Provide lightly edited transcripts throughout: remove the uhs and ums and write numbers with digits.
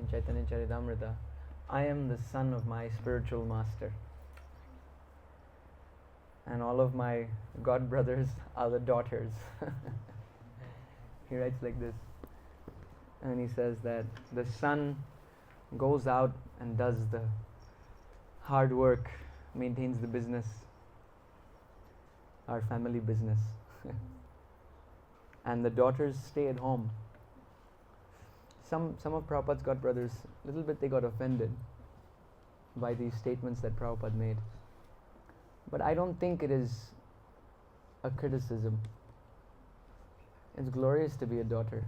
in Chaitanya Charitamrita, I am the son of my spiritual master. And all of my god brothers are the daughters. He writes like this. And he says that the son goes out and does the hard work, maintains the business, our family business. And the daughters stay at home. Some of Prabhupada's god brothers, a little bit they got offended by these statements that Prabhupada made. But I don't think it is a criticism. It's glorious to be a daughter.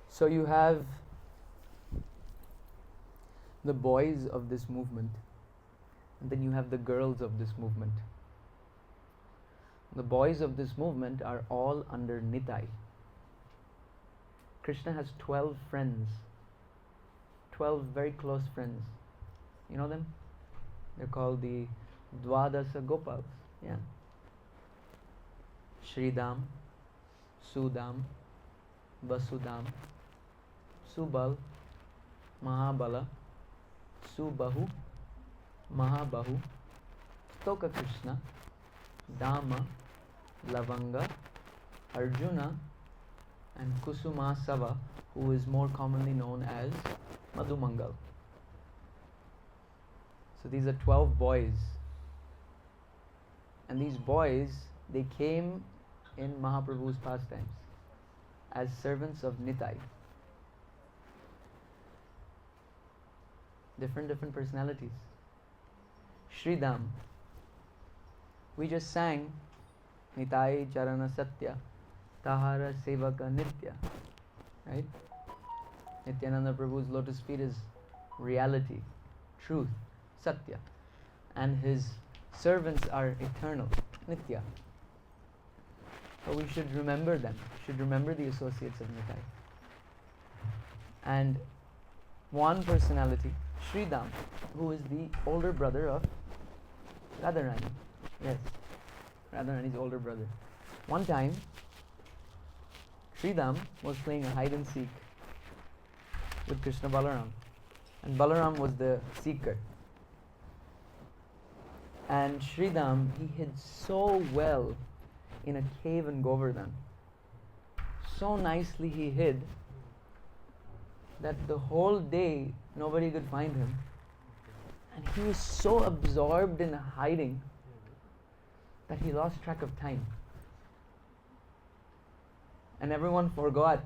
So you have the boys of this movement, and then you have the girls of this movement. The boys of this movement are all under Nitai. Krishna has 12 friends, 12 very close friends. You know them? They're called the Dwadasa Gopals. Yeah. Shridam, Sudam, Vasudam, Subal, Mahabala, Subahu, Mahabahu, Stoka Krishna, Dama, Lavanga, Arjuna, and Kusuma Sava, who is more commonly known as Madhumangal. So these are 12 boys. And these boys, they came in Mahaprabhu's pastimes as servants of Nitai. Different personalities. Shridam. We just sang Nitai Charana Satya Tahara Sevaka Nitya. Right? Nityananda Prabhu's lotus feet is reality, truth, Satya. And his servants are eternal, Nitya. So we should remember them, should remember the associates of Nitai. And one personality, Shridam, who is the older brother of Radharani. Yes, Radharani's older brother. One time, Shridam was playing a hide and seek with Krishna Balaram. And Balaram was the seeker. And Shridam, he hid so well in a cave in Govardhan. So nicely he hid that the whole day nobody could find him. And he was so absorbed in hiding that he lost track of time. And everyone forgot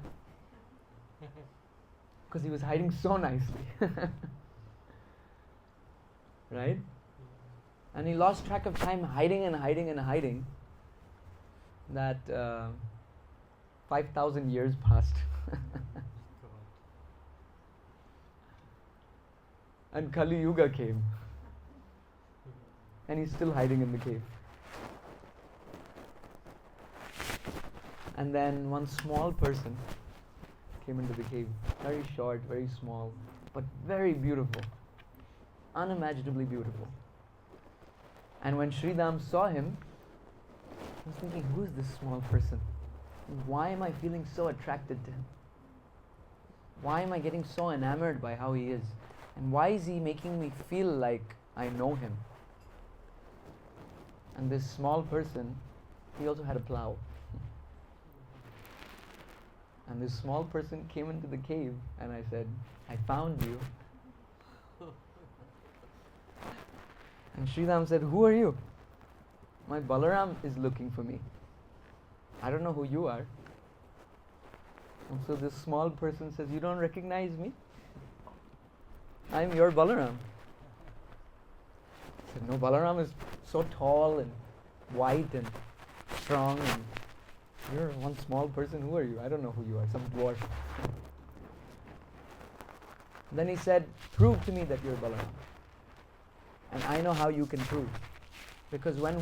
because he was hiding so nicely. Right? And he lost track of time hiding and hiding and hiding that 5,000 years passed. And Kali Yuga came. And he's still hiding in the cave. And then one small person came into the cave. Very short, very small, but very beautiful. Unimaginably beautiful. And when Shridam saw him, he was thinking, who is this small person? Why am I feeling so attracted to him? Why am I getting so enamored by how he is? And why is he making me feel like I know him? And this small person, he also had a plow. And this small person came into the cave and I said, I found you. And Shridam said, who are you? My Balaram is looking for me. I don't know who you are. And so this small person says, you don't recognize me? I'm your Balaram. I said, no, Balaram is so tall and white and strong, and you're one small person. Who are you? I don't know who you are, some dwarf. Then he said, prove to me that you're Balaram. And I know how you can prove. Because when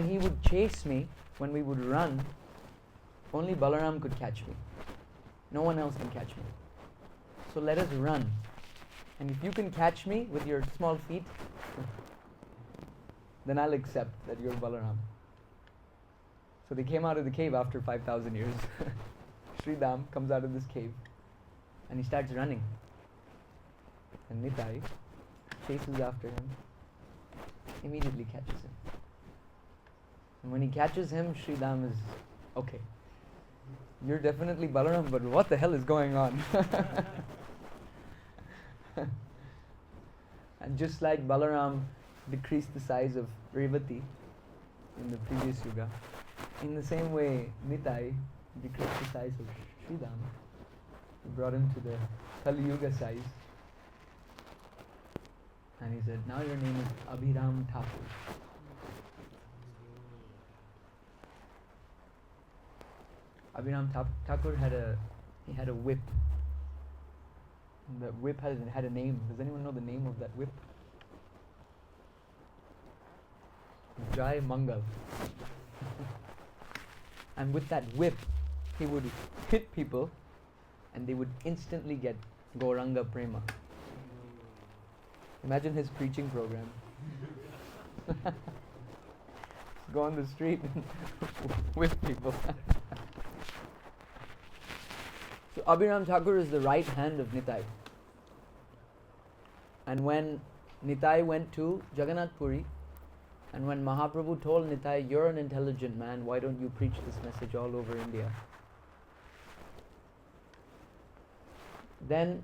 he would chase me, when we would run, only Balaram could catch me. No one else can catch me. So let us run. And if you can catch me with your small feet, then I'll accept that you're Balaram. So they came out of the cave after 5,000 years. Sridham comes out of this cave and he starts running. And Nitai chases after him, immediately catches him. And when he catches him, Sridham is, okay, you're definitely Balaram, but what the hell is going on? And just like Balaram decreased the size of Revati in the previous yuga, in the same way Nitai decreased the size of Sridham. He brought him to the Kali Yuga size. And he said, now your name is Abhiram Thakur. Abhiram Thakur had a whip. And the whip had a name. Does anyone know the name of that whip? Jai Mangal. And with that whip, he would hit people and they would instantly get Gauranga Prema. Imagine his preaching program. Go on the street and whip people. So Abhiram Thakur is the right hand of Nitai. And when Nitai went to Jagannath Puri, and when Mahaprabhu told Nitai, you're an intelligent man, why don't you preach this message all over India? Then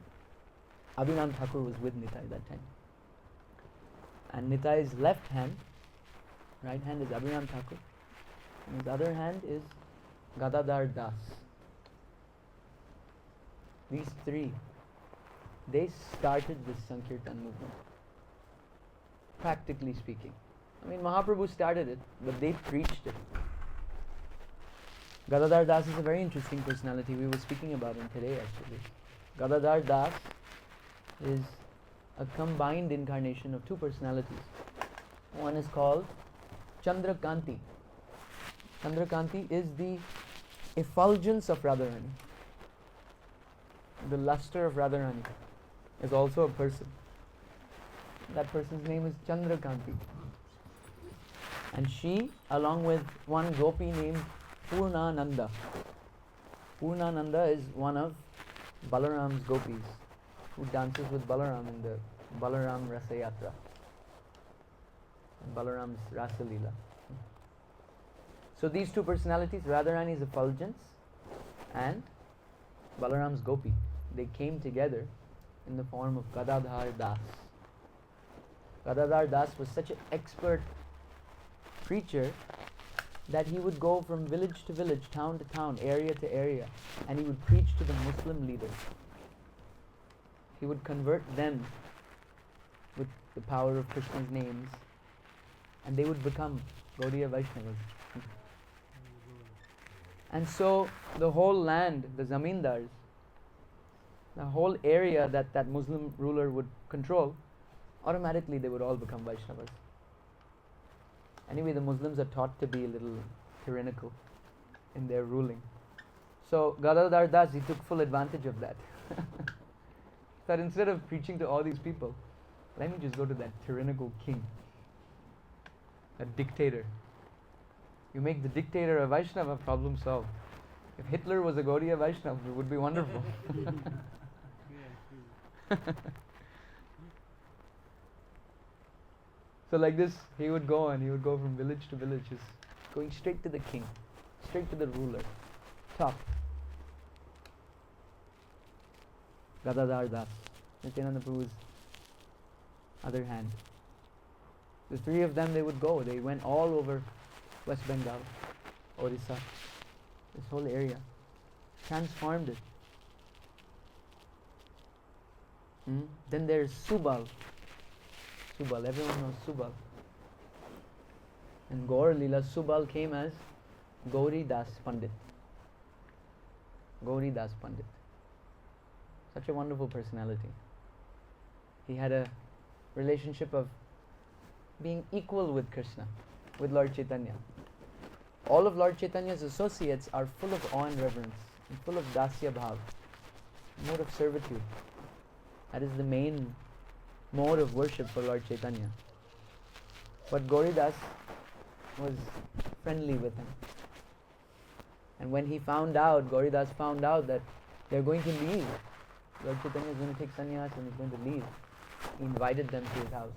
Abhiram Thakur was with Nitai that time. And Nitai's left hand, right hand is Abhiram Thakur, and his other hand is Gadadhar Das. These three, they started this Sankirtan movement, practically speaking. I mean, Mahaprabhu started it, but they preached it. Gadadhar Das is a very interesting personality. We were speaking about him today, actually. Gadadhar Das is a combined incarnation of two personalities. One is called Chandrakanti. Chandrakanti is the effulgence of Radharani. The luster of Radharani is also a person. That person's name is Chandrakanti. And she, along with one gopi named Purnananda. Purnananda is one of Balaram's gopis who dances with Balaram in the Balaram Rasa Yatra, Balaram's Rasa Leela. So these two personalities, Radharani's effulgence and Balaram's gopi, they came together in the form of Gadadhar Das. Gadadhar Das was such an expert preacher that he would go from village to village, town to town, area to area, and he would preach to the Muslim leaders. He would convert them with the power of Krishna's names, and they would become Gaudiya Vaishnavas. And so the whole land, the zamindars, the whole area that Muslim ruler would control, automatically they would all become Vaishnavas. Anyway, the Muslims are taught to be a little tyrannical in their ruling. So Gadadhar Das, he took full advantage of that. That instead of preaching to all these people, let me just go to that tyrannical king, a dictator. You make the dictator a Vaishnava, problem solved. If Hitler was a Gaudiya Vaishnava, it would be wonderful. So like this, he would go from village to village, just going straight to the king, straight to the ruler, top. Gadadhar Das, Nityananda Prabhu's other hand. The three of them, they would go. They went all over West Bengal, Orissa, this whole area, transformed it. Then there's Subal. Subal, everyone knows Subal. In Gaur Leela, Subal came as Gauri Das Pandit. Gauri Das Pandit. Such a wonderful personality. He had a relationship of being equal with Krishna, with Lord Chaitanya. All of Lord Chaitanya's associates are full of awe and reverence, and full of dasya bhav, mode of servitude. That is the main mode of worship for Lord Chaitanya. But Gauridas was friendly with him. And when he found out, Gauridas found out that they're going to leave, Lord Chaitanya is going to take sannyas and he's going to leave, he invited them to his house.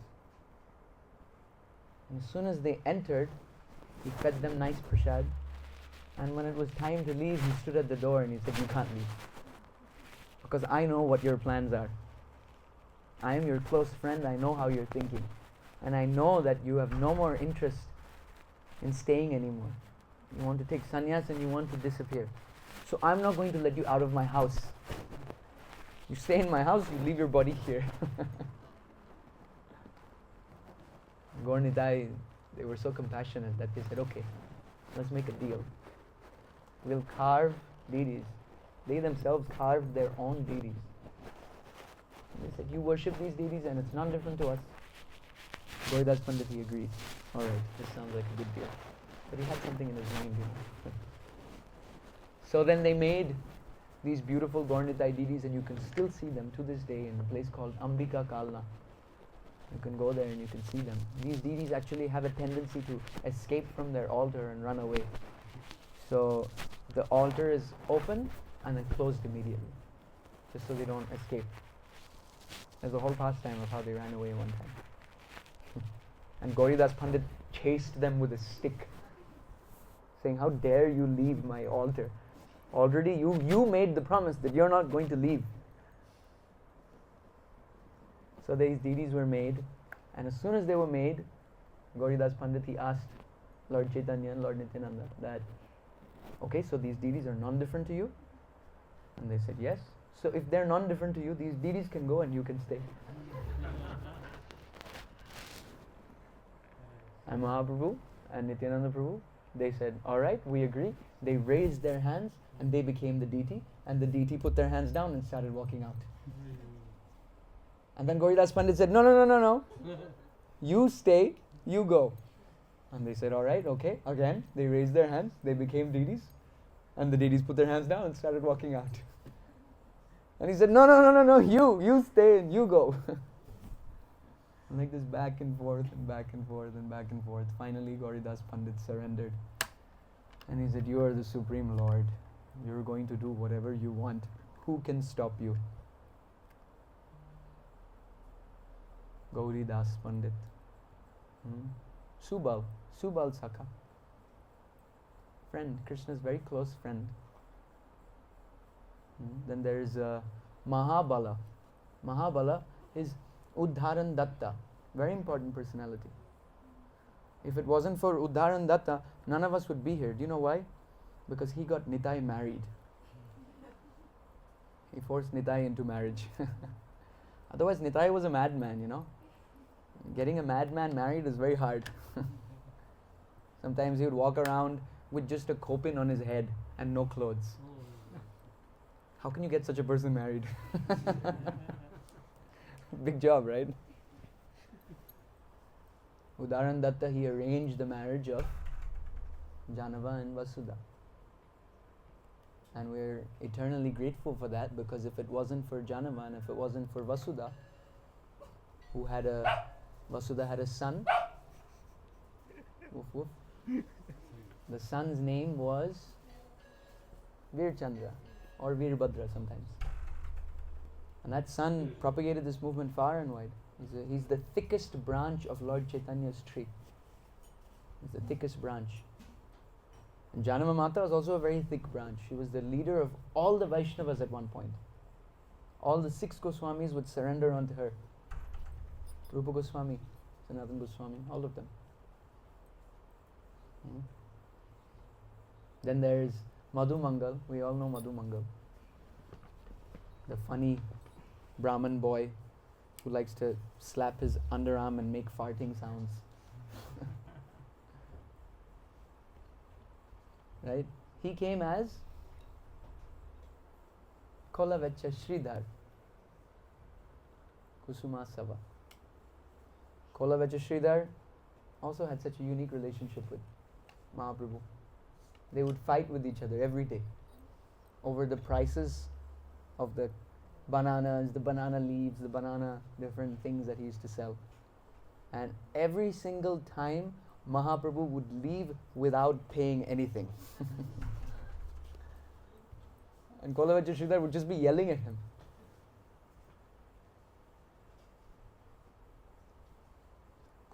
And as soon as they entered, he fed them nice prasad. And when it was time to leave, he stood at the door and he said, you can't leave. Because I know what your plans are. I am your close friend, I know how you're thinking. And I know that you have no more interest in staying anymore. You want to take sannyas and you want to disappear. So I'm not going to let you out of my house. You stay in my house, you leave your body here. Gaur Nitai, they were so compassionate that they said, okay, let's make a deal. We'll carve deities. They themselves carved their own deities. And they said, you worship these deities and it's not different to us. Gauridas Pandit, he agreed. Alright, this sounds like a good deal. But he had something in his mind, you know. So then they made these beautiful Gaur Nitai deities, and you can still see them to this day in a place called Ambika Kalna. You can go there and you can see them. These deities actually have a tendency to escape from their altar and run away. So the altar is open and then closed immediately, just so they don't escape. There's a whole pastime of how they ran away one time. And Gauridas Pandit chased them with a stick, saying, how dare you leave my altar? Already you made the promise that you're not going to leave. So these deities were made, and as soon as they were made, Gauridas Pandit, he asked Lord Chaitanya and Lord Nityananda that, okay, so these deities are non-different to you? And they said, yes. So if they're non-different to you, these deities can go and you can stay. And Mahaprabhu and Nityananda Prabhu, they said, alright, we agree. They raised their hands and they became the deity, and the deity put their hands down and started walking out. And then Gauridas Pandit said, no. You stay, you go. And they said, alright, okay. Again, they raised their hands, they became deities, and the deities put their hands down and started walking out. And he said, no, you stay and you go. And like this back and forth and back and forth and back and forth. Finally, Gauridas Pandit surrendered. And he said, you are the Supreme Lord. You're going to do whatever you want. Who can stop you? Gauridas Pandit. Subal Sakha. Friend, Krishna's very close friend. Then there is Mahabala. Mahabala is Uddharan Datta. Very important personality. If it wasn't for Uddharan Datta, none of us would be here. Do you know why? Because he got Nitai married. He forced Nitai into marriage. Otherwise, Nitai was a madman, you know. Getting a madman married is very hard. Sometimes he would walk around with just a kopin on his head and no clothes. How can you get such a person married? Big job, right? Udaran Datta, he arranged the marriage of Janava and Vasudha. And we're eternally grateful for that, because if it wasn't for Janava and if it wasn't for Vasudha, Vasudha had a son. Woof woof. The son's name was Veerchandra or Veerbhadra sometimes. And that son propagated this movement far and wide. He's the thickest branch of Lord Chaitanya's tree. He's the thickest branch. And Janama Mata was also a very thick branch. She was the leader of all the Vaishnavas at one point. All the 6 Goswamis would surrender onto her. Rupa Goswami, Sanatana Goswami, all of them. Then there's Madhu Mangal. We all know Madhu Mangal. The funny Brahmin boy who likes to slap his underarm and make farting sounds. Right? He came as Kolavecha Sridhar Kusuma Sava. Kolavecha Sridhar also had such a unique relationship with Mahaprabhu. They would fight with each other every day over the prices of the bananas, the banana leaves, the banana different things that he used to sell. And every single time Mahaprabhu would leave without paying anything. And Kolavacha Sridhar would just be yelling at him.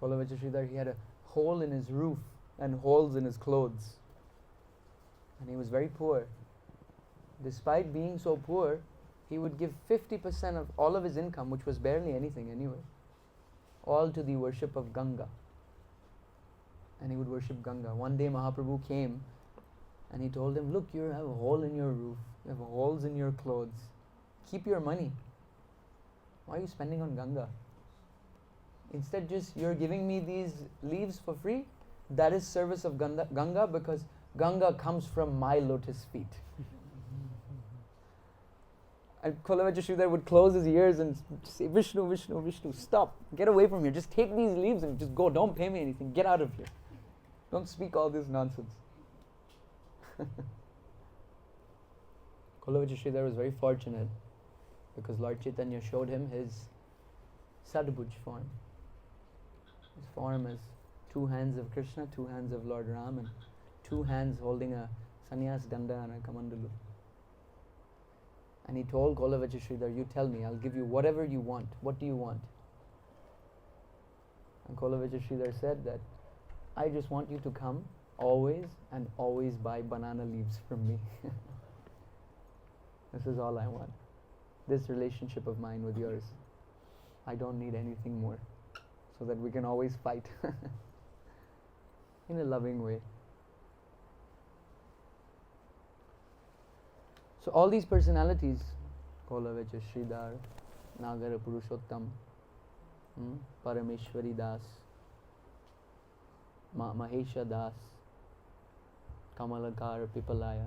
Kolavacha Sridhar, he had a hole in his roof and holes in his clothes. And he was very poor. Despite being so poor, he would give 50% of all of his income, which was barely anything anyway, all to the worship of Ganga. And he would worship Ganga. One day Mahaprabhu came and he told him, look, you have a hole in your roof, you have holes in your clothes. Keep your money. Why are you spending on Ganga? Instead, just you're giving me these leaves for free. That is service of Ganga, because Ganga comes from my lotus feet. And Kolavacha Sridhar would close his ears and say, Vishnu, Vishnu, Vishnu, stop, get away from here. Just take these leaves and just go. Don't pay me anything. Get out of here. Don't speak all this nonsense. Kolavacha Sridhar was very fortunate because Lord Chaitanya showed him his Sadbhuj form. His form is 2 hands of Krishna, 2 hands of Lord Ram, and 2 hands holding a sannyas danda and a kamandalu. And he told Kolavacha Sridhar, you tell me, I'll give you whatever you want. What do you want? And Kolavacha Sridhar said that, I just want you to come always and always buy banana leaves from me. This is all I want. This relationship of mine with yours. I don't need anything more. So that we can always fight. In a loving way. So all these personalities, Kolavacha Sridhar, Nagara Purushottam, Parameshwari Das, Mahesha Das, Kamalakar Pipalaya,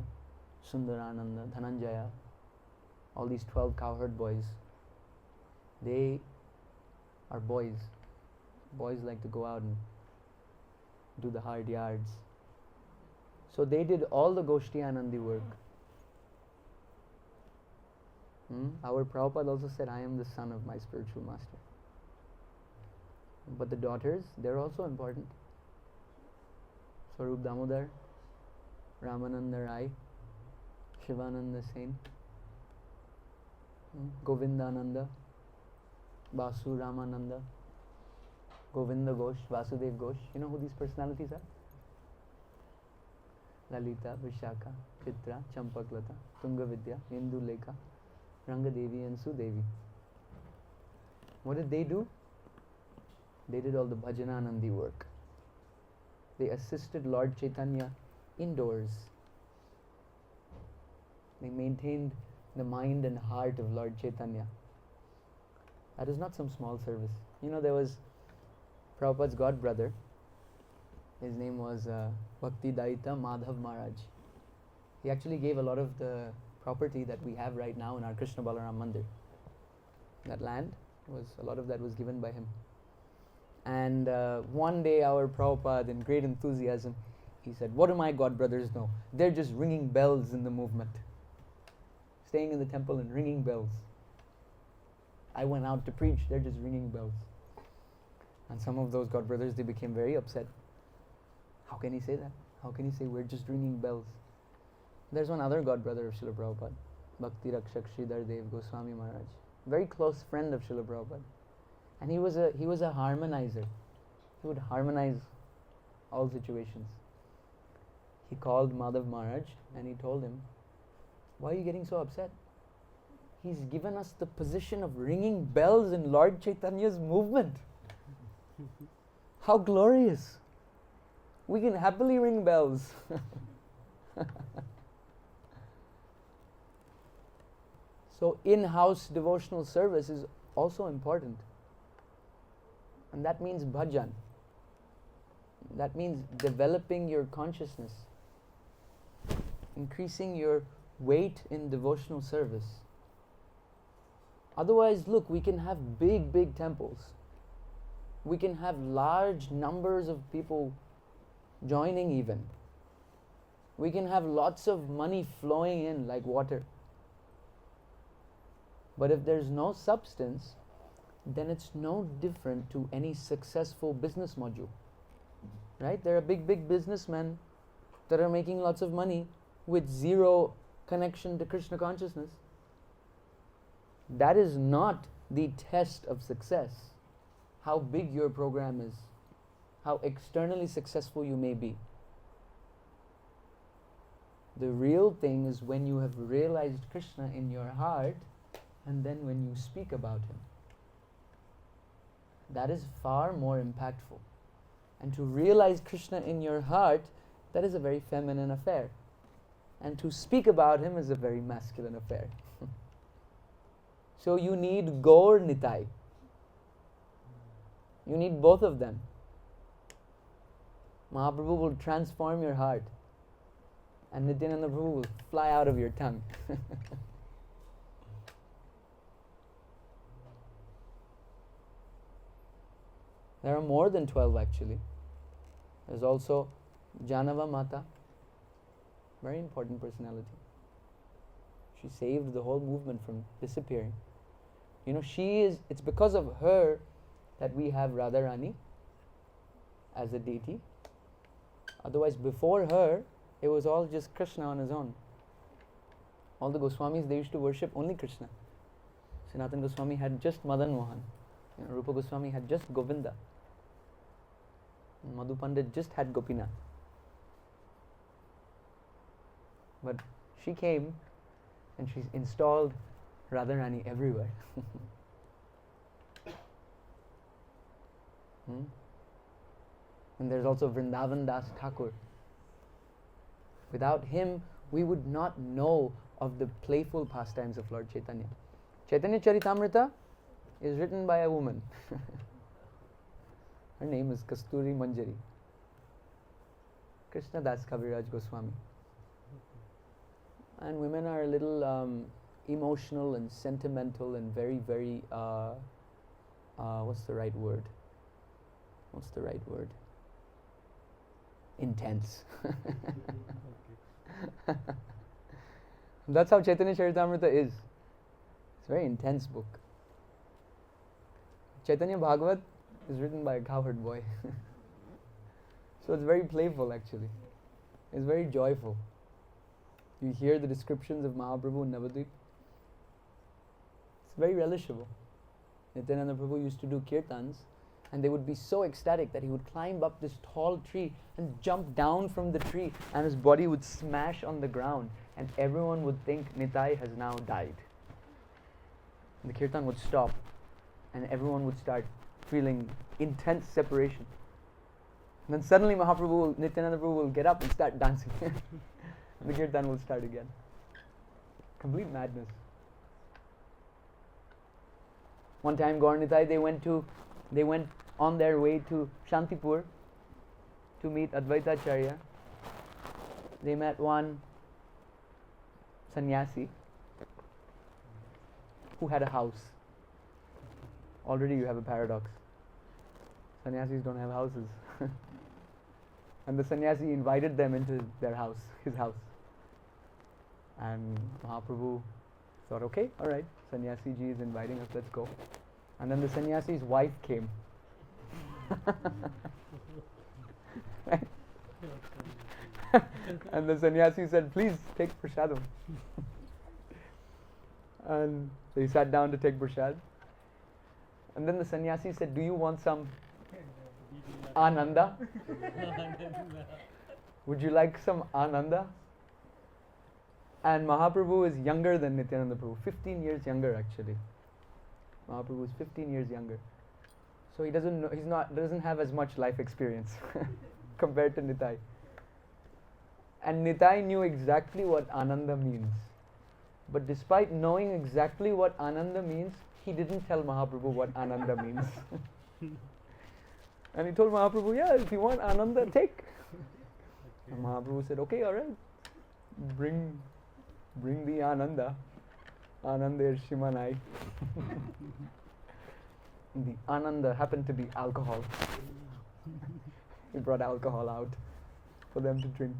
Sundarananda, Dhananjaya, all these 12 cowherd boys, they are boys. Boys like to go out and do the hard yards. So they did all the Goshti Anandi work. Our Prabhupada also said, I am the son of my spiritual master. But the daughters, they're also important. Swarup Damodar, Ramananda Rai, Shivananda Sen, Govindananda, Basu Ramananda, Govinda Ghosh, Vasudev Ghosh. You know who these personalities are? Lalita, Vishaka, Chitra, Champaklata, Tungavidya, Indu Lekha, Rangadevi and Sudevi. What did they do? They did all the bhajananandi work. They assisted Lord Chaitanya indoors. They maintained the mind and heart of Lord Chaitanya. That is not some small service. You know, there was Prabhupada's god brother. His name was Bhakti Daita Madhav Maharaj. He actually gave a lot of the property that we have right now in our Krishna Balaram Mandir. That land, a lot of that was given by him. And one day our Prabhupada, in great enthusiasm, he said, what do my god brothers know? They're just ringing bells in the movement. Staying in the temple and ringing bells. I went out to preach, they're just ringing bells. And some of those god brothers, they became very upset. How can he say that? How can he say we're just ringing bells? There's one other god brother of Srila Prabhupada, Bhakti Rakshak Sridhar Dev Goswami Maharaj, very close friend of Srila Prabhupada. And he was a harmonizer. He would harmonize all situations. He called Madhav Maharaj and he told him, why are you getting so upset? He's given us the position of ringing bells in Lord Chaitanya's movement. How glorious! We can happily ring bells. So in-house devotional service is also important. And that means bhajan. That means developing your consciousness, increasing your weight in devotional service. Otherwise, look, we can have big, big temples. We can have large numbers of people joining even. We can have lots of money flowing in like water. But if there's no substance, then it's no different to any successful business module. Right? There are big, big businessmen that are making lots of money with zero connection to Krishna consciousness. That is not the test of success. How big your program is, how externally successful you may be. The real thing is when you have realized Krishna in your heart, and then when you speak about him. That is far more impactful. And to realize Krishna in your heart, that is a very feminine affair. And to speak about him is a very masculine affair. So you need Gaur Nitai. You need both of them. Mahaprabhu will transform your heart, and Nityananda Prabhu will fly out of your tongue. There are more than 12 actually. There's also Janava Mata, very important personality. She saved the whole movement from disappearing. You know, it's because of her that we have Radharani as a deity. Otherwise, before her, it was all just Krishna on his own. All the Goswamis, they used to worship only Krishna. Sanatana Goswami had just Madan Mohan. Rupa Goswami had just Govinda. Madhu Pandit just had Gopinath. But she came and she's installed Radharani everywhere. And there's also Vrindavan Das Thakur. Without him, we would not know of the playful pastimes of Lord Chaitanya. Chaitanya Charitamrita is written by a woman. Her name is Kasturi Manjari. Krishna Das Kaviraj Goswami. And women are a little emotional and sentimental and very, very, what's the right word? Intense. That's how Chaitanya Charitamrita is. It's a very intense book. Chaitanya Bhagavat is written by a cowherd boy. So it's very playful actually. It's very joyful. You hear the descriptions of Mahaprabhu in Navadvip. It's very relishable. Nityananda Prabhu used to do kirtans, and they would be so ecstatic that he would climb up this tall tree and jump down from the tree, and his body would smash on the ground, and everyone would think Nitai has now died. And the kirtan would stop, and everyone would start feeling intense separation. And then suddenly Nityananda Prabhu will get up and start dancing. And the kirtan will start again. Complete madness. One time Gaur Nitai, they went on their way to Shantipur to meet Advaitacharya. They met one sannyasi who had a house. Already you have a paradox. Sannyasis don't have houses. And the sannyasi invited them into his house. And Mahaprabhu thought, okay, alright, sannyasi ji is inviting us, let's go. And then the sannyasi's wife came. Right? And the sannyasi said, please take prasadam. And so he sat down to take prasad. And then the sannyasi said, do you want some ananda? Would you like some ananda? And Mahaprabhu is younger than Nityananda Prabhu, 15 years younger actually. Mahaprabhu is 15 years younger. So he doesn't have as much life experience compared to Nitai. And Nitai knew exactly what Ananda means. But despite knowing exactly what Ananda means, he didn't tell Mahaprabhu what Ananda means. And he told Mahaprabhu, yeah, if you want Ananda, take. And Mahaprabhu said, okay, alright. Bring the Ananda. Ananda Shimanai. The Ananda happened to be alcohol. He brought alcohol out for them to drink.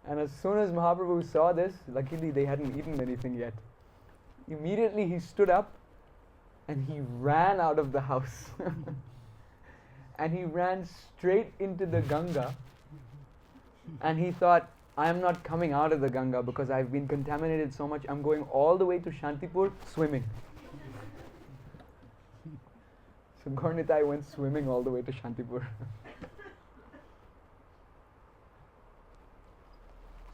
And as soon as Mahaprabhu saw this, luckily they hadn't eaten anything yet. Immediately he stood up and he ran out of the house. And he ran straight into the Ganga. And he thought, I am not coming out of the Ganga because I've been contaminated so much. I'm going all the way to Shantipur swimming. So Gaur Nitai went swimming all the way to Shantipur.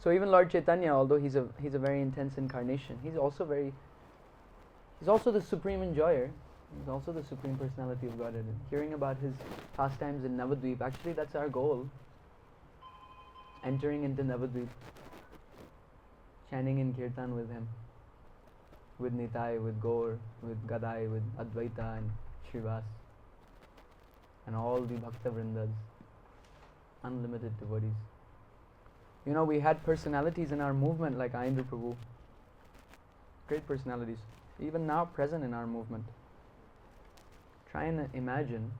So even Lord Chaitanya, although he's a very intense incarnation, he's also the supreme enjoyer. He's also the supreme personality of Godhead. And hearing about his pastimes in Navadvip, actually that's our goal. Entering into Navadvip, chanting in Kirtan with him, with Nitai, with Gaur, with Gadai, with Advaita and Srivas, and all the Bhakta Vrindas, unlimited devotees. You know, we had personalities in our movement like Ayendra Prabhu, great personalities, even now present in our movement. Try and imagine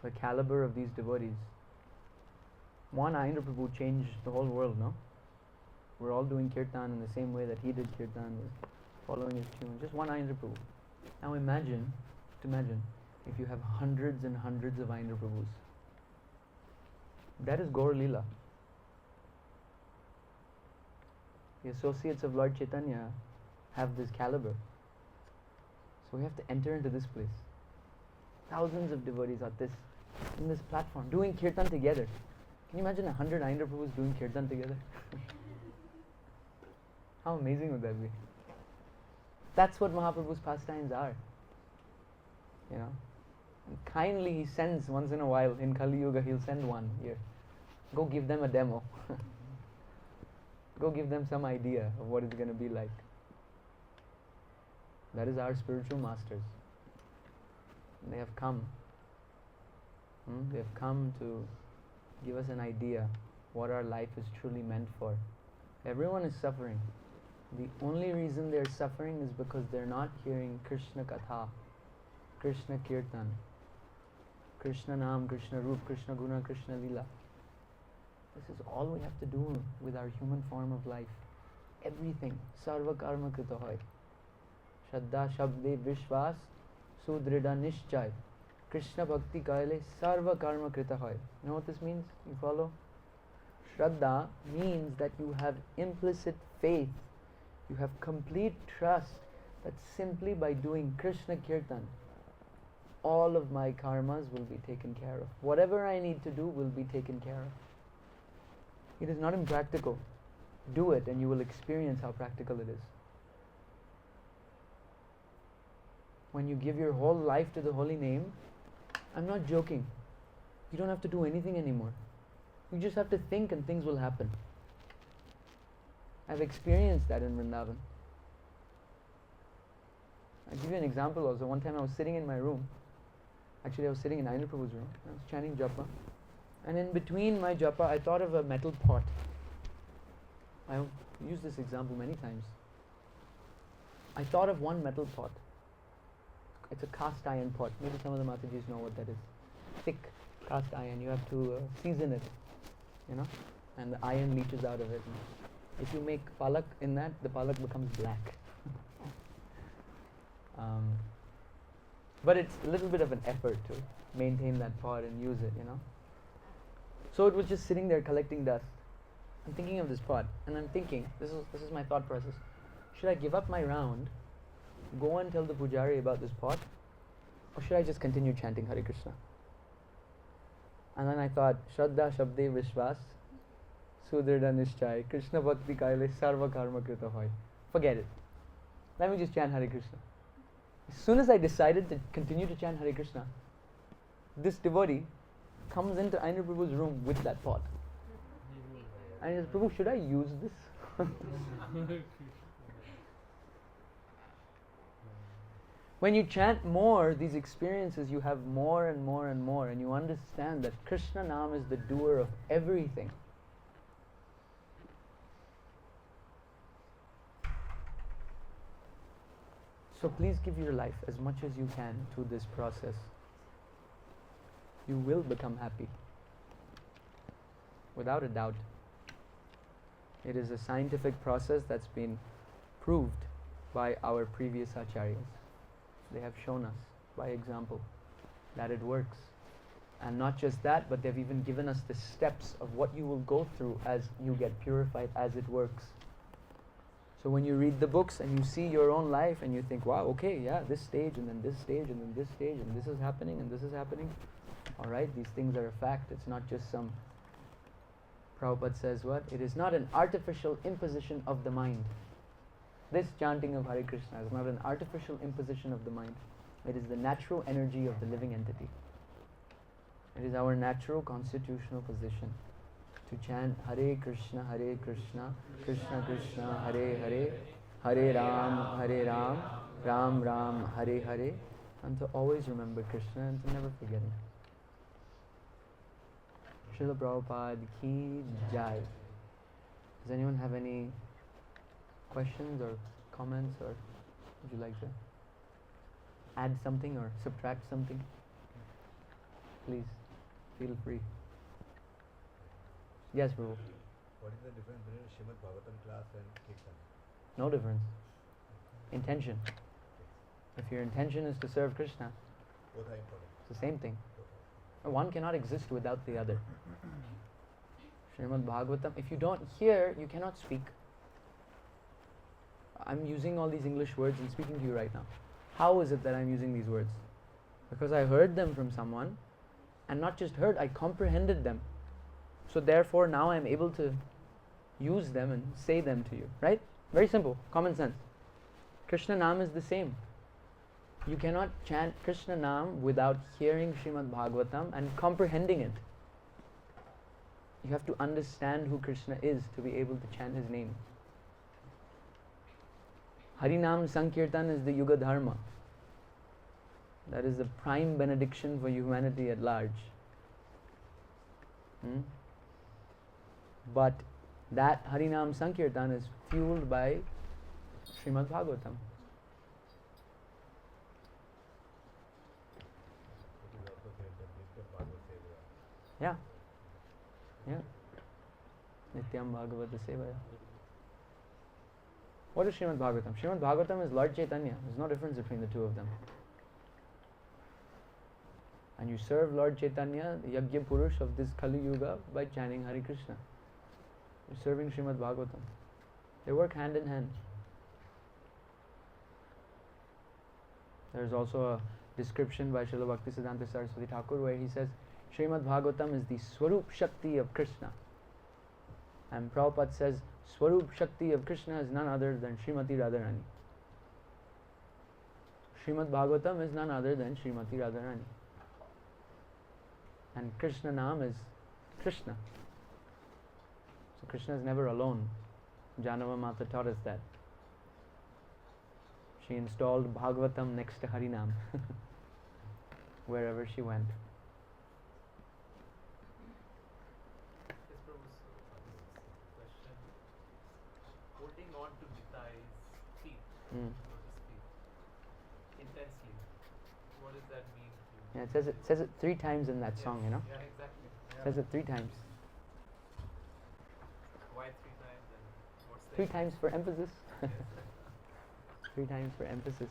the caliber of these devotees. One Ayendra Prabhu changed the whole world, no? We're all doing Kirtan in the same way that he did Kirtan, following his tune. Just one Ayendra Prabhu. Now imagine if you have hundreds and hundreds of Ayendra Prabhus. That is Gaur Leela. The associates of Lord Chaitanya have this caliber. So we have to enter into this place. Thousands of devotees are in this platform, doing Kirtan together. Can you imagine 100 Ayendra Prabhus doing Kirtan together? How amazing would that be? That's what Mahaprabhu's pastimes are. You know? And kindly he sends once in a while, in Kali Yuga he'll send one here. Go give them a demo. Go give them some idea of what it's going to be like. That is our spiritual masters. They have come. They have come to give us an idea what our life is truly meant for. Everyone is suffering. The only reason they're suffering is because they're not hearing Krishna Katha, Krishna Kirtan, Krishna Nam, Krishna Roop, Krishna Guna, Krishna Leela. This is all we have to do with our human form of life. Everything. Sarva karma krita hoy. Shraddha Shabde Vishwas Sudrida Nishchay. Krishna Bhakti Kaile Sarva Karma Krita Hoy. You know what this means? You follow? Shraddha means that you have implicit faith. You have complete trust that simply by doing Krishna Kirtan, all of my karmas will be taken care of. Whatever I need to do will be taken care of. It is not impractical. Do it and you will experience how practical it is. When you give your whole life to the holy name, I'm not joking. You don't have to do anything anymore. You just have to think and things will happen. I've experienced that in Vrindavan. I'll give you an example also. One time I was sitting in my room. Actually I was sitting in Ayendra Prabhu's room. I was chanting japa. And in between my japa I thought of a metal pot. I used this example many times. I thought of one metal pot. It's a cast iron pot. Maybe some of the Matajis know what that is. Thick cast iron. You have to season it, you know, and the iron leaches out of it. And if you make palak in that, the palak becomes black. But it's a little bit of an effort to maintain that pot and use it, you know. So it was just sitting there collecting dust. I'm thinking of this pot, and I'm thinking, this is my thought process. Should I give up my round, go and tell the pujari about this pot, or should I just continue chanting Hare Krishna? And then I thought, Shraddha Shabde Vishwas Sudrida Nishchay Krishna Bhakti Kaile Sarva Karma Krita Hoy. Forget it. Let me just chant Hare Krishna. As soon as I decided to continue to chant Hare Krishna, this devotee comes into Ayendra Prabhu's room with that pot. And he says, Prabhu, should I use this? When you chant more, these experiences, you have more and more and more, and you understand that Krishna Nam is the doer of everything. So please give your life as much as you can to this process. You will become happy. Without a doubt. It is a scientific process that's been proved by our previous acharyas. They have shown us by example that it works. And not just that, but they've even given us the steps of what you will go through as you get purified, as it works. So when you read the books and you see your own life and you think, wow, okay, yeah, this stage and then this stage and then this stage and this is happening and this is happening. Alright, these things are a fact. It's not just some... Prabhupada says what? It is not an artificial imposition of the mind. This chanting of Hare Krishna is not an artificial imposition of the mind. It is the natural energy of the living entity. It is our natural constitutional position to chant Hare Krishna, Krishna Krishna, Hare Hare, Hare Ram, Ram Ram, Hare Hare, and to always remember Krishna and to never forget Him. Srila Prabhupada ki jai. Does anyone have any questions or comments, or would you like to add something or subtract something? Please, feel free. Yes, Prabhu. What is the difference between Srimad Bhagavatam class and Kirtan? No difference. Intention. If your intention is to serve Krishna, Both are important. it's the same thing. One cannot exist without the other. Srimad Bhagavatam, if you don't hear, you cannot speak. I'm using all these English words and speaking to you right now. How is it that I'm using these words? Because I heard them from someone, and not just heard, I comprehended them. So therefore now I'm able to use them and say them to you, right? Very simple, common sense. Krishna Nam is the same. You cannot chant Krishna Nam without hearing Srimad Bhagavatam and comprehending it. You have to understand who Krishna is to be able to chant His name. Harinam Sankirtan is the Yuga Dharma. That is the prime benediction for humanity at large. But that Harinam Sankirtan is fueled by Srimad Bhagavatam. Yeah. Yeah. Nityam Bhagavata Sevaya. What is Srimad Bhagavatam? Srimad Bhagavatam is Lord Chaitanya. There's no difference between the two of them. And you serve Lord Chaitanya, the Yajna Purush of this Kali Yuga, by chanting Hare Krishna. You're serving Srimad Bhagavatam. They work hand in hand. There is also a description by Srila Bhaktisiddhanta Saraswati Thakur where he says, Srimad Bhagavatam is the Swarup Shakti of Krishna. And Prabhupada says, Swarup Shakti of Krishna is none other than Srimati Radharani. Srimad Bhagavatam is none other than Srimati Radharani. And Krishna Nam is Krishna. So Krishna is never alone. Janava Mata taught us that. She installed Bhagavatam next to Harinam wherever she went. Yes, Prabhu, question. Holding on to Nitai's feet, so to speak, intensely, what does that mean to you? Yeah, it says it 3 times in that song, you know. Yeah, exactly. It says it 3 times. Why 3 times and what's the 3 times for emphasis. Yes. 3 times for emphasis.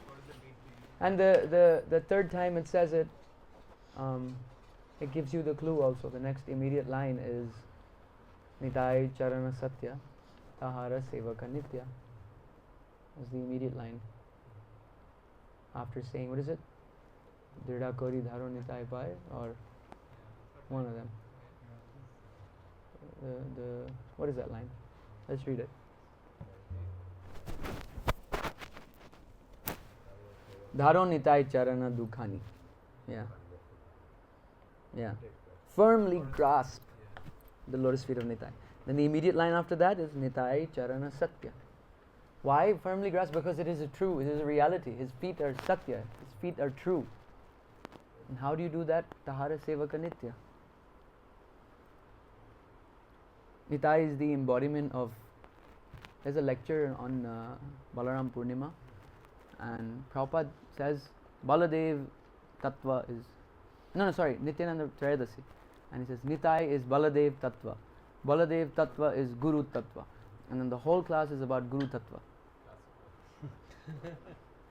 What does it mean to you? And the 3rd time it says it, it gives you the clue also. The next immediate line is Nitai Charana Satya Tahara Sevaka Nitya. That's the immediate line. After saying, what is it? Dridha Kori Dharo Nitai Pai, or one of them. The what is that line? Let's read it. Dharo Nitai Charana Dukhani. Yeah. Yeah. Firmly grasp the lotus feet of Nitai. Then the immediate line after that is Nitai Charana Satya. Why firmly grasp? Because it is a true, it is a reality. His feet are Satya. His feet are true. And how do you do that? Tahara Sevaka Nitya. Nitai is the embodiment of... There's a lecture on Balaram Purnima, and Prabhupada says Baladev Tattva is... Nityananda Trayadasi. And he says Nitai is Baladev Tattva. Baladev Tattva is Guru Tattva. And then the whole class is about Guru Tattva.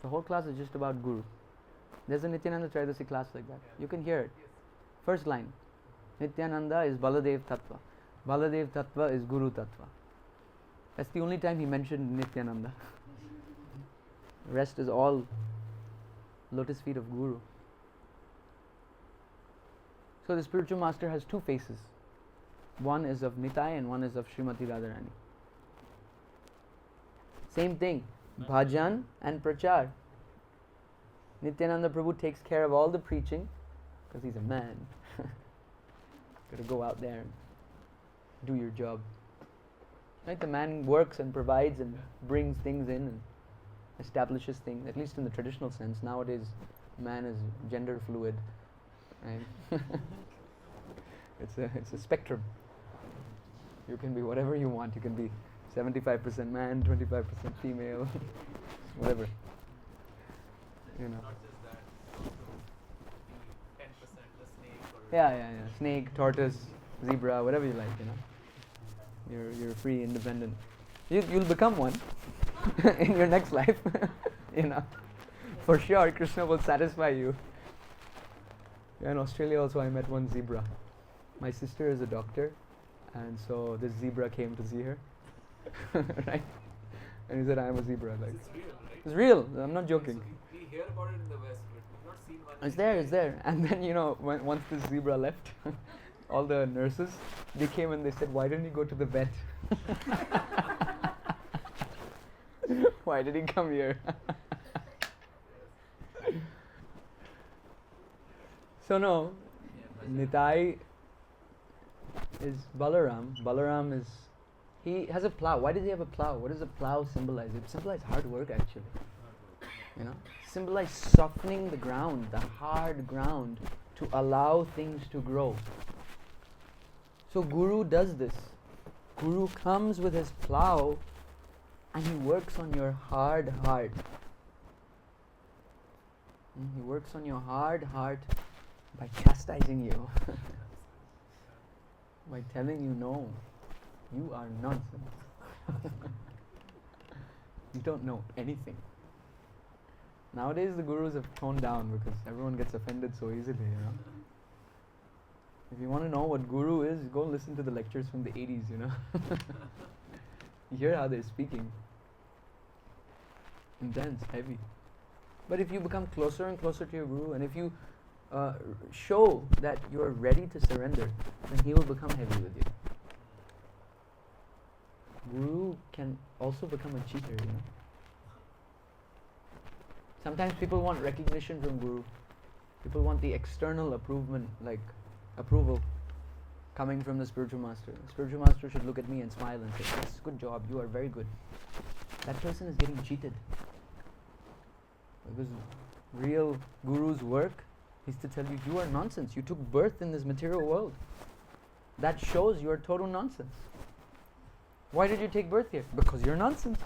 The whole class is just about Guru. There's a Nityananda Trayadasi class like that. You can hear it. First line. Nityananda is Baladev Tattva. Baladev Tattva is Guru Tattva. That's the only time he mentioned Nityananda. The rest is all lotus feet of Guru. So the spiritual master has two faces. One is of Nitai and one is of Srimati Radharani. Same thing, bhajan and prachar. Nityananda Prabhu takes care of all the preaching because he's a man. Got to go out there and do your job. Right? The man works and provides and brings things in and establishes things, at least in the traditional sense. Nowadays, man is gender fluid. Right? It's a spectrum. You can be whatever you want. You can be 75% man, 25% female, whatever. You know. Not just that, also be 10% the snake or Yeah. Snake, tortoise, zebra, whatever you like. You're free, independent. You'll become one in your next life. For sure, Krishna will satisfy you. Yeah, in Australia also, I met one zebra. My sister is a doctor, and so this zebra came to see her. Right? And he said, I am a zebra. Like, it's real, right? it's real. I'm not joking. So we hear about it in the West, but we've not seen one. It's there. And then, once this zebra left, all the nurses, they came and they said, why didn't you go to the vet? Why did he come here? So no, Nitai is Balaram. Balaram is, he has a plow. Why does he have a plow? What does a plow symbolize? It symbolizes hard work actually. Symbolize softening the ground, the hard ground, to allow things to grow. So Guru does this. Guru comes with his plow and he works on your hard heart. He works on your hard heart by chastising you. By telling you, no, you are nonsense. You don't know anything. Nowadays the gurus have toned down because everyone gets offended so easily, If you want to know what guru is, go listen to the lectures from the 80s, You hear how they're speaking. Intense, heavy. But if you become closer and closer to your guru, and if you show that you are ready to surrender, then he will become heavy with you. Guru can also become a cheater, Sometimes people want recognition from Guru. People want the external approval coming from the spiritual master. The spiritual master should look at me and smile and say, yes, good job, you are very good. That person is getting cheated. Because real Guru's work is to tell you, you are nonsense. You took birth in this material world. That shows you are total nonsense. Why did you take birth here? Because you're nonsense.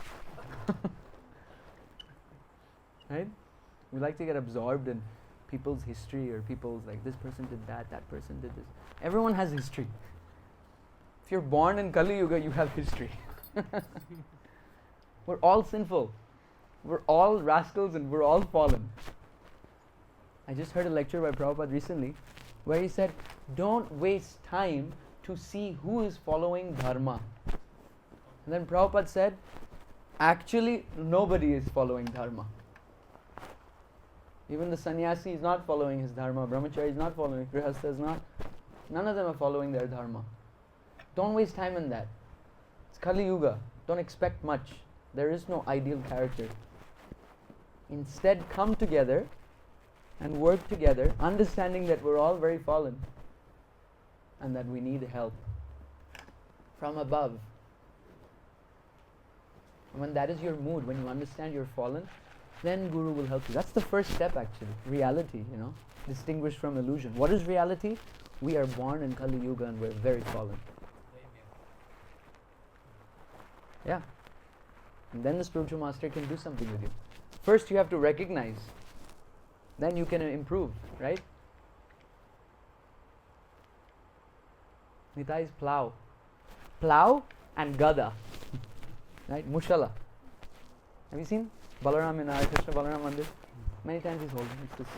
Right? We like to get absorbed in people's history or people's this person did that person did this. Everyone has history. If you're born in Kali Yuga, you have history. We're all sinful. We're all rascals and we're all fallen. I just heard a lecture by Prabhupada recently where he said, don't waste time to see who is following dharma. And then Prabhupada said, actually nobody is following dharma. Even the sannyasi is not following his dharma, brahmachari is not following, grihastha is not. None of them are following their dharma. Don't waste time in that. It's Kali Yuga. Don't expect much. There is no ideal character. Instead, come together and work together, understanding that we're all very fallen and that we need help from above. And when that is your mood, when you understand you're fallen, then Guru will help you. That's the first step actually. Reality, distinguished from illusion. What is reality? We are born in Kali Yuga and we're very fallen. Yeah. And then the spiritual master can do something with you. First you have to recognize. Then you can improve, right? Nitai's plow. Plow and gada. Right? Mushala. Have you seen Balaram in our Krishna Balaram Mandir? Many times he's holding. It's this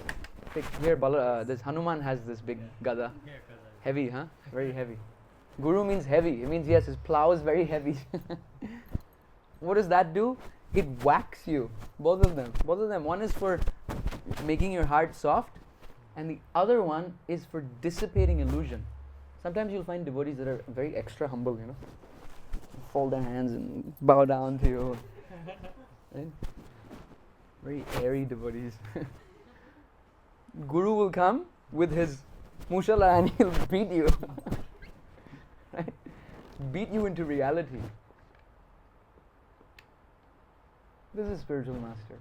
Here, this Hanuman has this big gada. Yeah, 'cause Heavy, huh? Very heavy. Guru means heavy. It means, yes, his plow is very heavy. What does that do? It whacks you. Both of them. Both of them. One is for making your heart soft, and the other one is for dissipating illusion. Sometimes you'll find devotees that are very extra humble, fold their hands and bow down to you. Right? Very airy devotees. Guru will come with his mushala and he'll beat you. Right? Beat you into reality. This is spiritual master.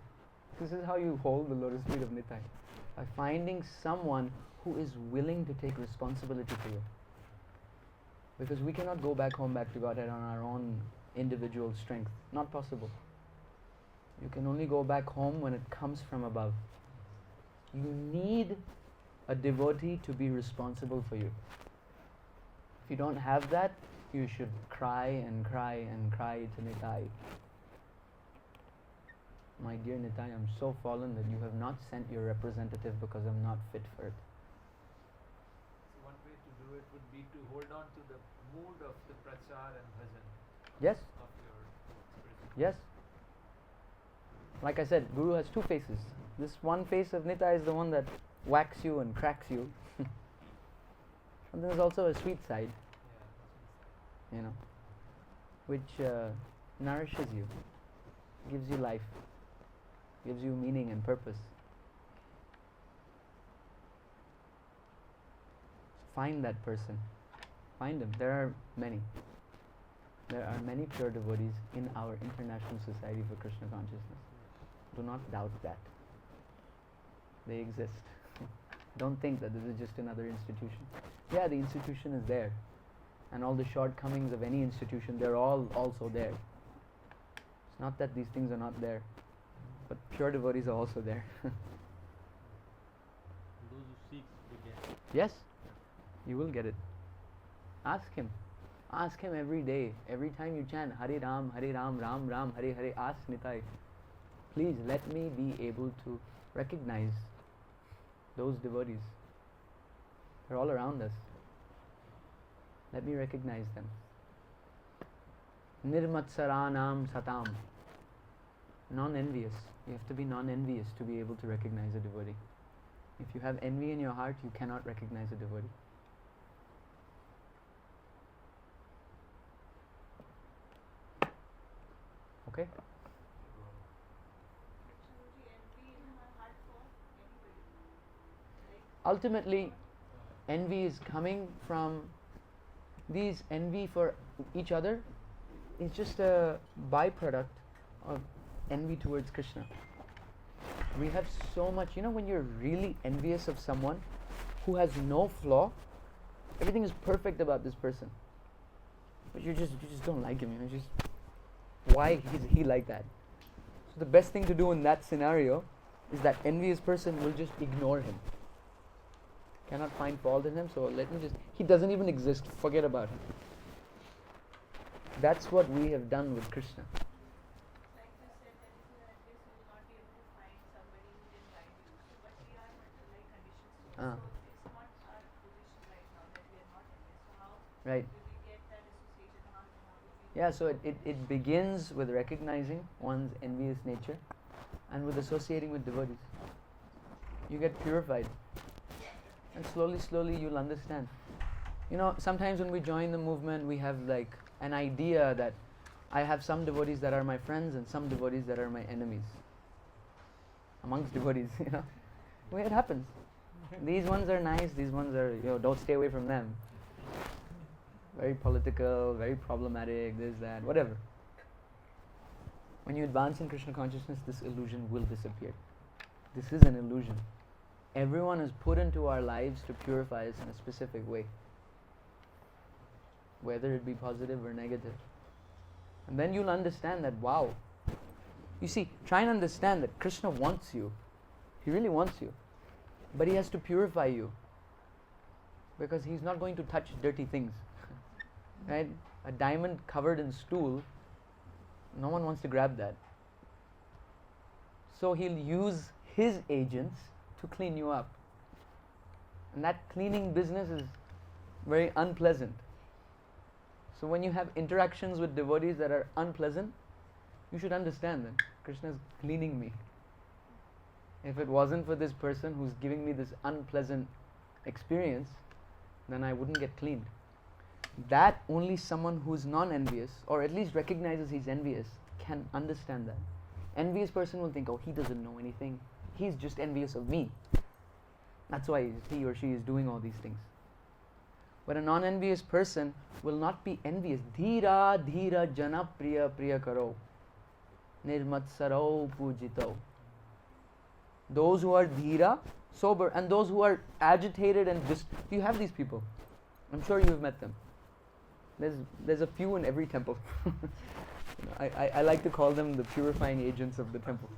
This is how you hold the lotus feet of Nitai. By finding someone who is willing to take responsibility for you. Because we cannot go back home, back to Godhead on our own individual strength. Not possible. You can only go back home when it comes from above. You need a devotee to be responsible for you. If you don't have that, you should cry and cry and cry to Nitai. My dear Nitai, I'm so fallen that you have not sent your representative because I'm not fit for it. So one way to do it would be to hold on to the mood of the prachar and bhajan Yes? of your spiritual. Yes. Like I said, Guru has two faces. This one face of Nitai is the one that whacks you and cracks you. And there's also a sweet side, Yeah, which nourishes you, gives you life, gives you meaning and purpose. Find that person. Find them. There are many. There are many pure devotees in our International Society for Krishna Consciousness. Do not doubt that. They exist. Don't think that this is just another institution. Yeah, the institution is there. And all the shortcomings of any institution, they're all also there. It's not that these things are not there. But pure devotees are also there. Those who seek, they get. Yes, you will get it. Ask him. Ask him every day. Every time you chant Hare Ram, Ram Ram, Hare Hare, ask Nitai. Please let me be able to recognize those devotees. They're all around us. Let me recognize them. Nirmatsaranam satam. Non-envious. You have to be non-envious to be able to recognize a devotee. If you have envy in your heart, you cannot recognize a devotee. Okay? Ultimately, envy is coming from these envy for each other is just a byproduct of envy towards Krishna. We have so much, when you're really envious of someone who has no flaw, everything is perfect about this person, but you just don't like him. Why is he like that? So the best thing to do in that scenario is that envious person will just ignore him. Cannot find fault in him, so he doesn't even exist, forget about him. That's what we have done with Krishna. Like you said, that if you are envious, you will not be able to find somebody who can guide you. So, but we are under like conditions too. Ah. So it's not our position right now that we are not envious. So how Right. do we get that association? How do we Yeah, so it begins with recognizing one's envious nature and with associating with devotees. You get purified. And slowly you'll understand. Sometimes when we join the movement, we have like an idea that I have some devotees that are my friends and some devotees that are my enemies. Amongst devotees, the way it happens. These ones are nice, these ones are, don't stay away from them. Very political, very problematic, this, that, whatever. When you advance in Krishna consciousness, this illusion will disappear. This is an illusion. Everyone is put into our lives to purify us in a specific way, whether it be positive or negative. And then you'll understand that, wow. You see, try and understand that Krishna wants you. He really wants you. But he has to purify you. Because he's not going to touch dirty things. Right? A diamond covered in stool, no one wants to grab that. So he'll use his agents to clean you up. And that cleaning business is very unpleasant. So when you have interactions with devotees that are unpleasant, you should understand that Krishna is cleaning me. If it wasn't for this person who's giving me this unpleasant experience, then I wouldn't get cleaned. That only someone who's non-envious, or at least recognizes he's envious, can understand that. Envious person will think, oh, he doesn't know anything. He's just envious of me. That's why he or she is doing all these things. But a non-envious person will not be envious. Dhira dhira jana priya priya karo. Nirmatsaro pujito. Those who are dhira, sober, and those who are agitated and you have these people. I'm sure you've met them. There's a few in every temple. I like to call them the purifying agents of the temple.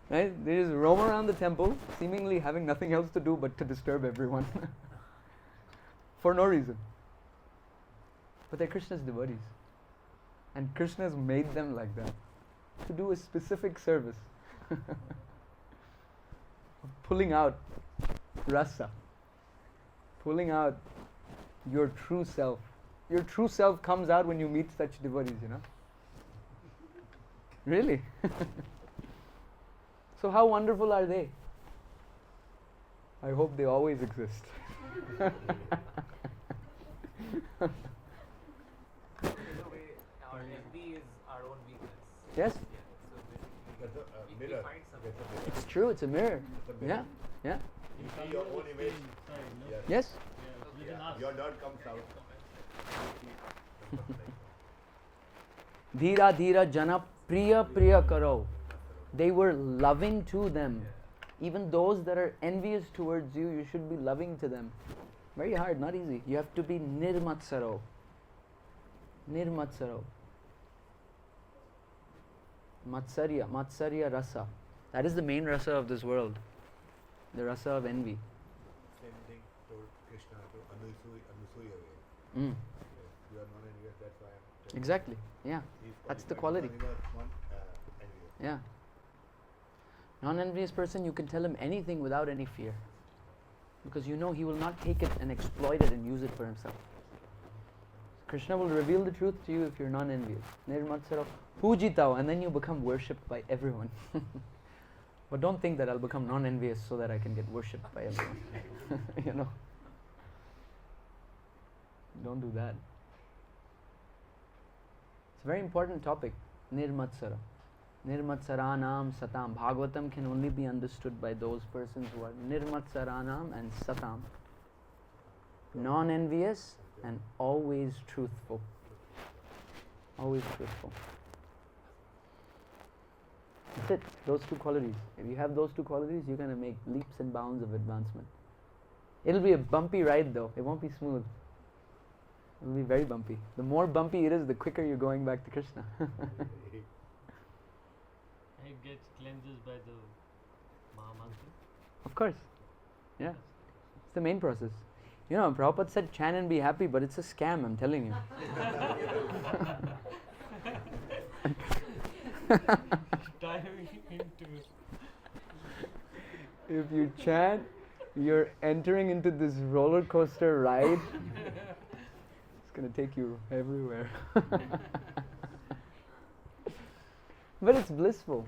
Right? They just roam around the temple, seemingly having nothing else to do but to disturb everyone. For no reason. But they're Krishna's devotees. And Krishna's made them like that. To do a specific service. Pulling out rasa. Pulling out your true self. Your true self comes out when you meet such devotees, you know. Really? So how wonderful are they? I hope they always exist. In a way, our envy is our own weakness. Yes? Yeah. So That's a we mirror. find That's something. a mirror. It's true, it's a mirror. It's a mirror. Yeah, yeah. You see your own image. Sorry, no? Yes. Yes? Yeah, within us. Your dirt comes out. Dhira dhira jana priya priya karo. They were loving to them. Even those that are envious towards you, you should be loving to them. Very hard, not easy. You have to be nirmatsaro. Nirmatsaro. Matsarya rasa. That is the main rasa of this world. The rasa of envy. Same thing told Krishna to Anusuya. Mm. Yes, you are non-envious, that's why I'm telling you. Exactly. Yeah. He's That's the calling quality. you envious. Yeah. Non-envious person, you can tell him anything without any fear. Because you know he will not take it and exploit it and use it for himself. Krishna will reveal the truth to you if you're non-envious. Nirmatsara pujitao, and then you become worshipped by everyone. But don't think that I'll become non-envious so that I can get worshipped by everyone. You know. Don't do that. It's a very important topic. Nirmatsara. Nirmatsaranam satam. Bhagavatam can only be understood by those persons who are nirmatsaranam and satam. Non-envious and always truthful. Always truthful. That's it. Those two qualities. If you have those two qualities, you're going to make leaps and bounds of advancement. It'll be a bumpy ride though. It won't be smooth. It'll be very bumpy. The more bumpy it is, the quicker you're going back to Krishna. It gets cleanses by the Mahamantra. Of course. Yeah. It's the main process. You know, Prabhupada said chant and be happy, but it's a scam, I'm telling you. Diving into If you chant, you're entering into this roller coaster ride. It's going to take you everywhere. But it's blissful.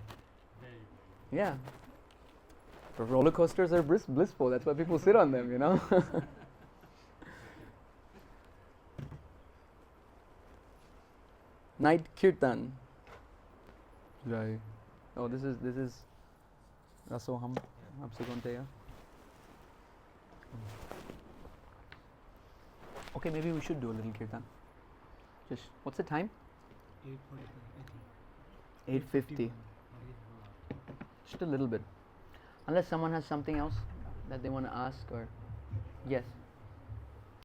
Yeah. But roller coasters are blissful. That's why people sit on them, you know. Night Kirtan. Jai. Oh, this is Rasoham Apsugonteya. Okay, maybe we should do a little kirtan. Just what's the time? 8:50. Just a little bit. Unless someone has something else that they want to ask or yes.